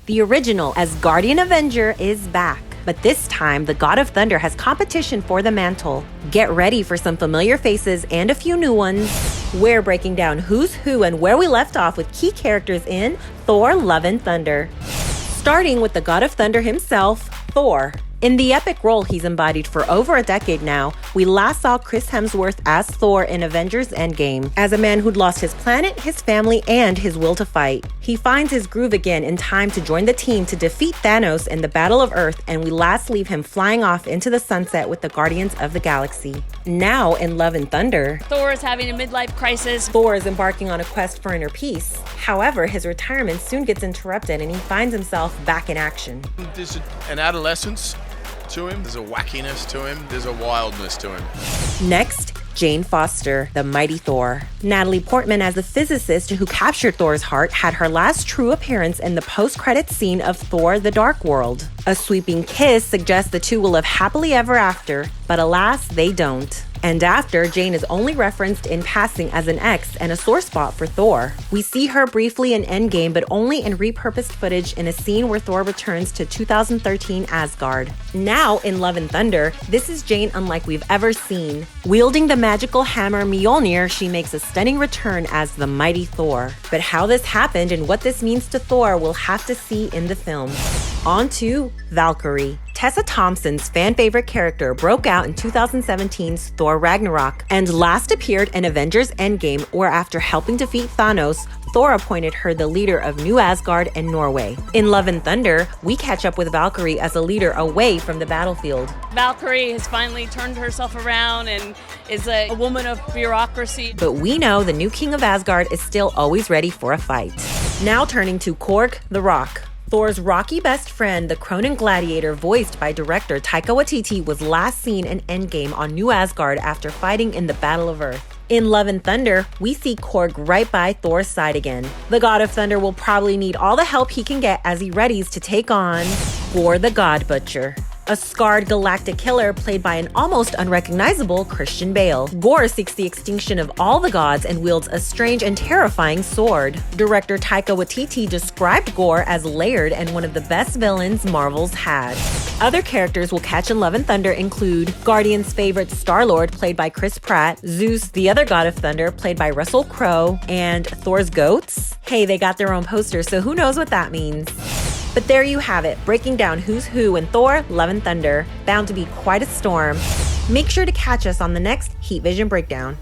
The original Asgardian Avenger is back. But this time, the God of Thunder has competition for the mantle. Get ready for some familiar faces and a few new ones. We're breaking down who's who and where we left off with key characters in Thor Love and Thunder. Starting with the God of Thunder himself, Thor. In the epic role he's embodied for over a decade now, we last saw Chris Hemsworth as Thor in Avengers Endgame, as a man who'd lost his planet, his family, and his will to fight. He finds his groove again in time to join the team to defeat Thanos in the Battle of Earth, and we last leave him flying off into the sunset with the Guardians of the Galaxy. Now, in Love and Thunder, Thor is having a midlife crisis. Thor is embarking on a quest for inner peace. However, his retirement soon gets interrupted and he finds himself back in action. There's an adolescence to him, there's a wackiness to him, there's a wildness to him. Next, Jane Foster, the mighty Thor. Natalie Portman, as the physicist who captured Thor's heart, had her last true appearance in the post-credits scene of Thor: The Dark World. A sweeping kiss suggests the two will live happily ever after, but alas, they don't. And after, Jane is only referenced in passing as an ex and a sore spot for Thor. We see her briefly in Endgame, but only in repurposed footage in a scene where Thor returns to 2013 Asgard. Now, in Love and Thunder, this is Jane unlike we've ever seen. Wielding the magical hammer Mjolnir, she makes a stunning return as the mighty Thor. But how this happened and what this means to Thor, we'll have to see in the film. On to Valkyrie. Tessa Thompson's fan-favorite character broke out in 2017's Thor Ragnarok and last appeared in Avengers Endgame, where after helping defeat Thanos, Thor appointed her the leader of New Asgard and Norway. In Love and Thunder, we catch up with Valkyrie as a leader away from the battlefield. Valkyrie has finally turned herself around and is a woman of bureaucracy. But we know the new king of Asgard is still always ready for a fight. Now turning to Korg the Rock. Thor's rocky best friend, the Cronin Gladiator, voiced by director Taika Waititi, was last seen in Endgame on New Asgard after fighting in the Battle of Earth. In Love and Thunder, we see Korg right by Thor's side again. The God of Thunder will probably need all the help he can get as he readies to take on Gore the God Butcher, a scarred galactic killer played by an almost unrecognizable Christian Bale. Gore seeks the extinction of all the gods and wields a strange and terrifying sword. Director Taika Waititi described Gore as layered and one of the best villains Marvel's had. Other characters we'll catch in Love and Thunder include Guardian's favorite Star-Lord, played by Chris Pratt, Zeus, the other God of Thunder, played by Russell Crowe, and Thor's goats? Hey, they got their own poster, so who knows what that means. But there you have it, breaking down who's who in Thor Love and Thunder. Bound to be quite a storm. Make sure to catch us on the next Heat Vision Breakdown.